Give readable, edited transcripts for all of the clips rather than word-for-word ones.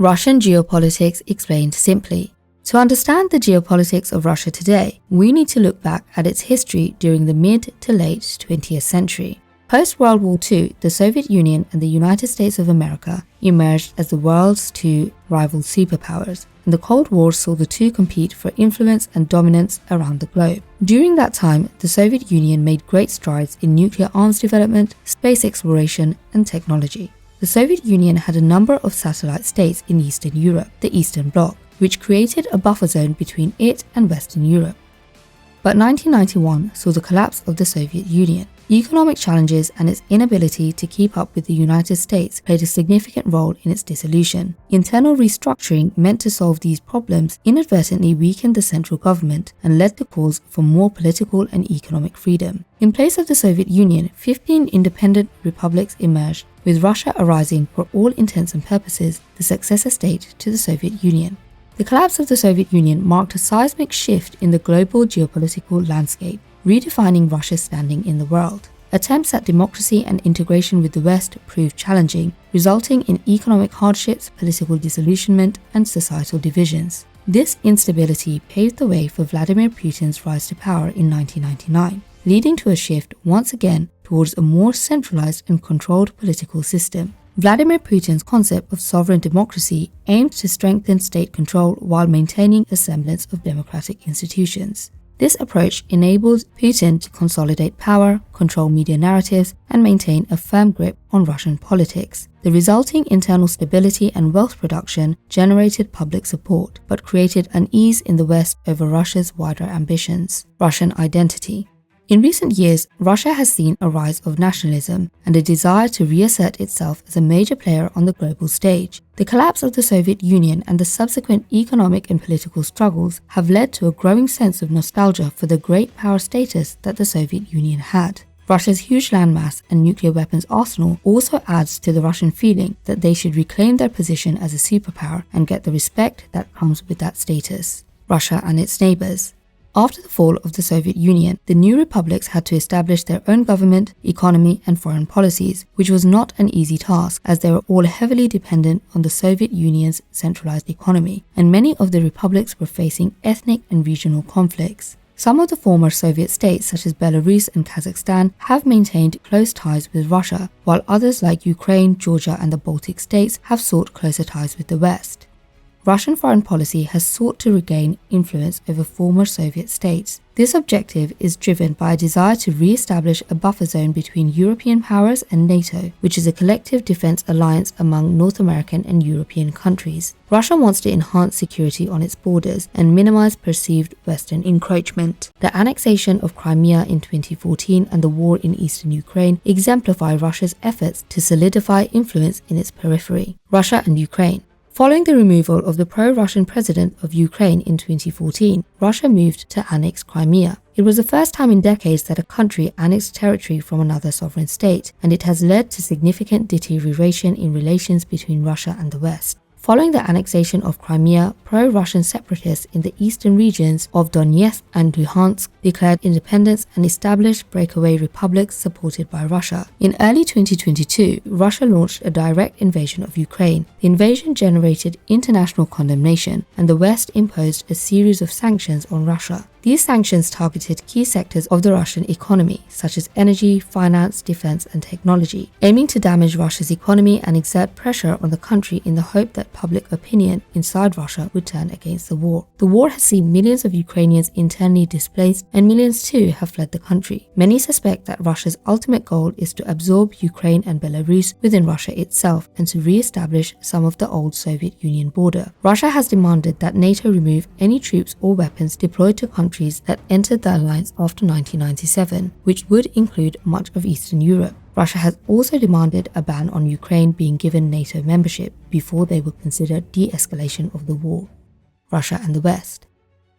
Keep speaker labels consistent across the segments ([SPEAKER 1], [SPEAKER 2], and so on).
[SPEAKER 1] Russian geopolitics explained simply. To understand the geopolitics of Russia today, we need to look back at its history during the mid to late 20th century. Post-World War II, the Soviet Union and the United States of America emerged as the world's two rival superpowers, and the Cold War saw the two compete for influence and dominance around the globe. During that time, the Soviet Union made great strides in nuclear arms development, space exploration, and technology. The Soviet Union had a number of satellite states in Eastern Europe, the Eastern Bloc, which created a buffer zone between it and Western Europe. But 1991 saw the collapse of the Soviet Union. Economic challenges and its inability to keep up with the United States played a significant role in its dissolution. Internal restructuring meant to solve these problems inadvertently weakened the central government and led to calls for more political and economic freedom. In place of the Soviet Union, 15 independent republics emerged, with Russia arising for all intents and purposes the successor state to the Soviet Union. The collapse of the Soviet Union marked a seismic shift in the global geopolitical landscape, redefining Russia's standing in the world. Attempts at democracy and integration with the West proved challenging, resulting in economic hardships, political disillusionment, and societal divisions. This instability paved the way for Vladimir Putin's rise to power in 1999, leading to a shift once again towards a more centralized and controlled political system. Vladimir Putin's concept of sovereign democracy aimed to strengthen state control while maintaining a semblance of democratic institutions. This approach enabled Putin to consolidate power, control media narratives, and maintain a firm grip on Russian politics. The resulting internal stability and wealth production generated public support, but created unease in the West over Russia's wider ambitions. Russian identity. In recent years, Russia has seen a rise of nationalism and a desire to reassert itself as a major player on the global stage. The collapse of the Soviet Union and the subsequent economic and political struggles have led to a growing sense of nostalgia for the great power status that the Soviet Union had. Russia's huge landmass and nuclear weapons arsenal also adds to the Russian feeling that they should reclaim their position as a superpower and get the respect that comes with that status. Russia and its neighbors. After the fall of the Soviet Union, the new republics had to establish their own government, economy, and foreign policies, which was not an easy task as they were all heavily dependent on the Soviet Union's centralized economy, and many of the republics were facing ethnic and regional conflicts. Some of the former Soviet states, such as Belarus and Kazakhstan, have maintained close ties with Russia, while others like Ukraine, Georgia, and the Baltic states have sought closer ties with the West. Russian foreign policy has sought to regain influence over former Soviet states. This objective is driven by a desire to re-establish a buffer zone between European powers and NATO, which is a collective defense alliance among North American and European countries. Russia wants to enhance security on its borders and minimize perceived Western encroachment. The annexation of Crimea in 2014 and the war in eastern Ukraine exemplify Russia's efforts to solidify influence in its periphery. Russia and Ukraine. Following the removal of the pro-Russian president of Ukraine in 2014, Russia moved to annex Crimea. It was the first time in decades that a country annexed territory from another sovereign state, and it has led to significant deterioration in relations between Russia and the West. Following the annexation of Crimea, pro-Russian separatists in the eastern regions of Donetsk and Luhansk declared independence and established breakaway republics supported by Russia. In early 2022, Russia launched a direct invasion of Ukraine. The invasion generated international condemnation, and the West imposed a series of sanctions on Russia. These sanctions targeted key sectors of the Russian economy, such as energy, finance, defense, and technology, aiming to damage Russia's economy and exert pressure on the country in the hope that public opinion inside Russia would turn against the war. The war has seen millions of Ukrainians internally displaced, and millions too have fled the country. Many suspect that Russia's ultimate goal is to absorb Ukraine and Belarus within Russia itself and to re-establish some of the old Soviet Union border. Russia has demanded that NATO remove any troops or weapons deployed to countries that entered the alliance after 1997, which would include much of Eastern Europe. Russia has also demanded a ban on Ukraine being given NATO membership before they would consider de-escalation of the war. Russia and the West.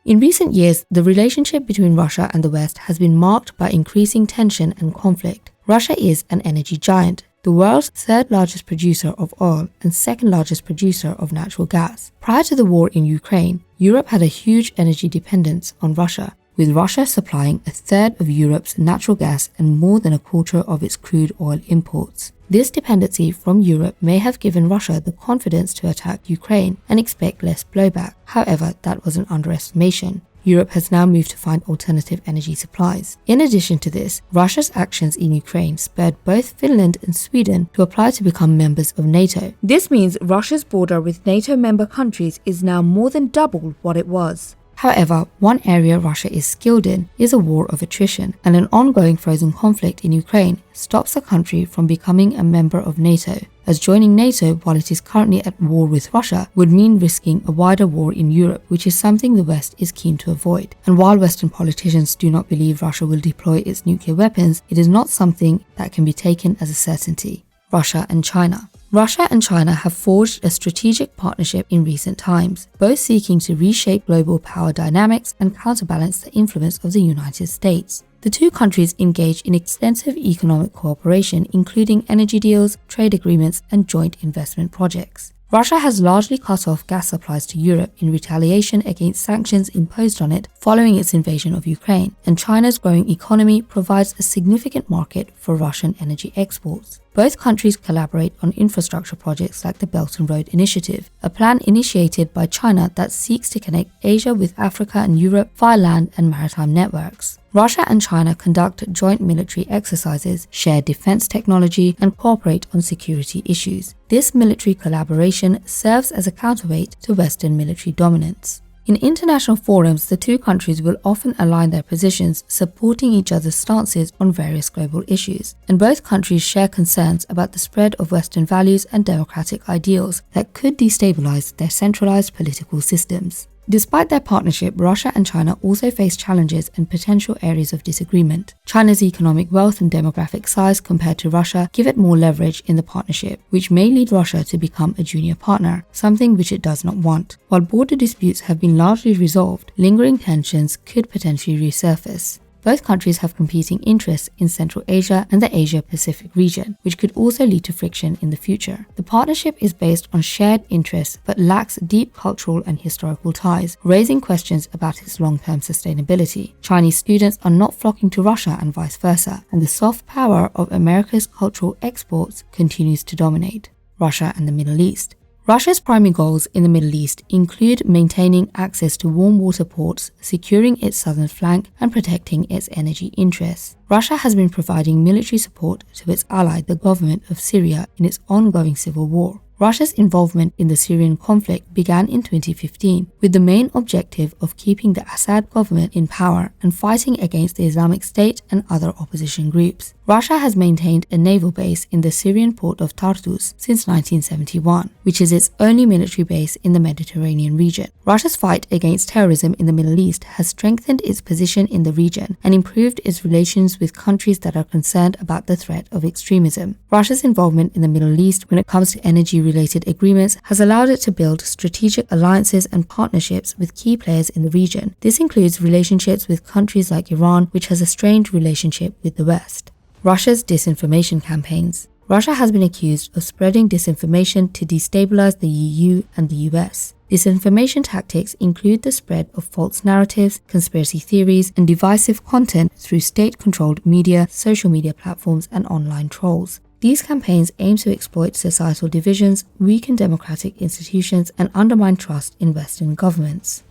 [SPEAKER 1] In recent years, the relationship between Russia and the West has been marked by increasing tension and conflict. Russia is an energy giant, the world's third largest producer of oil and second largest producer of natural gas. Prior to the war in Ukraine, Europe had a huge energy dependence on Russia. with Russia supplying a third of Europe's natural gas and more than a quarter of its crude oil imports. This dependency from Europe may have given Russia the confidence to attack Ukraine and expect less blowback. However, that was an underestimation. Europe has now moved to find alternative energy supplies. In addition to this, Russia's actions in Ukraine spurred both Finland and Sweden to apply to become members of NATO. This means Russia's border with NATO member countries is now more than double what it was. However, one area Russia is skilled in is a war of attrition, and an ongoing frozen conflict in Ukraine stops the country from becoming a member of NATO, as joining NATO while it is currently at war with Russia would mean risking a wider war in Europe, which is something the West is keen to avoid. And while Western politicians do not believe Russia will deploy its nuclear weapons, it is not something that can be taken as a certainty. Russia and China. Russia and China have forged a strategic partnership in recent times, both seeking to reshape global power dynamics and counterbalance the influence of the United States. The two countries engage in extensive economic cooperation, including energy deals, trade agreements, and joint investment projects. Russia has largely cut off gas supplies to Europe in retaliation against sanctions imposed on it following its invasion of Ukraine, and China's growing economy provides a significant market for Russian energy exports. Both countries collaborate on infrastructure projects like the Belt and Road Initiative, a plan initiated by China that seeks to connect Asia with Africa and Europe via land and maritime networks. Russia and China conduct joint military exercises, share defense technology, and cooperate on security issues. This military collaboration serves as a counterweight to Western military dominance. In international forums, the two countries will often align their positions, supporting each other's stances on various global issues. And both countries share concerns about the spread of Western values and democratic ideals that could destabilize their centralized political systems. Despite their partnership, Russia and China also face challenges and potential areas of disagreement. China's economic wealth and demographic size compared to Russia give it more leverage in the partnership, which may lead Russia to become a junior partner, something which it does not want. While border disputes have been largely resolved, lingering tensions could potentially resurface. Both countries have competing interests in Central Asia and the Asia-Pacific region, which could also lead to friction in the future. The partnership is based on shared interests but lacks deep cultural and historical ties, raising questions about its long-term sustainability. Chinese students are not flocking to Russia and vice versa, and the soft power of America's cultural exports continues to dominate. Russia and the Middle East. Russia's primary goals in the Middle East include maintaining access to warm water ports, securing its southern flank, and protecting its energy interests. Russia has been providing military support to its ally, the government of Syria, in its ongoing civil war. Russia's involvement in the Syrian conflict began in 2015, with the main objective of keeping the Assad government in power and fighting against the Islamic State and other opposition groups. Russia has maintained a naval base in the Syrian port of Tartus since 1971, which is its only military base in the Mediterranean region. Russia's fight against terrorism in the Middle East has strengthened its position in the region and improved its relations with countries that are concerned about the threat of extremism. Russia's involvement in the Middle East when it comes to energy-related agreements has allowed it to build strategic alliances and partnerships with key players in the region. This includes relationships with countries like Iran, which has a strained relationship with the West. Russia's disinformation campaigns. Russia has been accused of spreading disinformation to destabilize the EU and the US. Disinformation tactics include the spread of false narratives, conspiracy theories, and divisive content through state-controlled media, social media platforms, and online trolls. These campaigns aim to exploit societal divisions, weaken democratic institutions, and undermine trust in Western governments.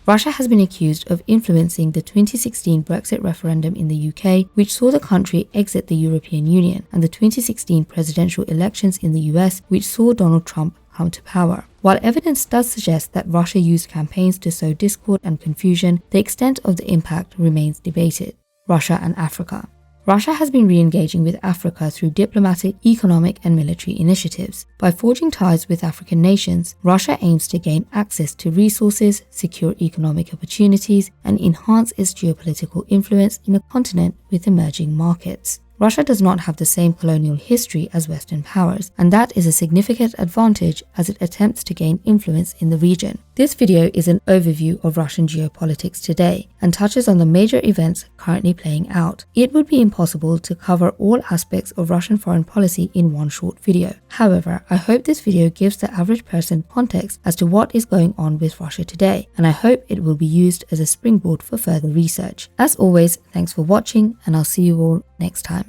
[SPEAKER 1] Russia has been accused of influencing the 2016 Brexit referendum in the UK, which saw the country exit the European Union, and the 2016 presidential elections in the US, which saw Donald Trump come to power. While evidence does suggest that Russia used campaigns to sow discord and confusion, the extent of the impact remains debated. Russia and Africa. Russia has been re-engaging with Africa through diplomatic, economic, and military initiatives. By forging ties with African nations, Russia aims to gain access to resources, secure economic opportunities, and enhance its geopolitical influence in a continent with emerging markets. Russia does not have the same colonial history as Western powers, and that is a significant advantage as it attempts to gain influence in the region. This video is an overview of Russian geopolitics today and touches on the major events currently playing out. It would be impossible to cover all aspects of Russian foreign policy in one short video. However, I hope this video gives the average person context as to what is going on with Russia today, and I hope it will be used as a springboard for further research. As always, thanks for watching, and I'll see you all next time.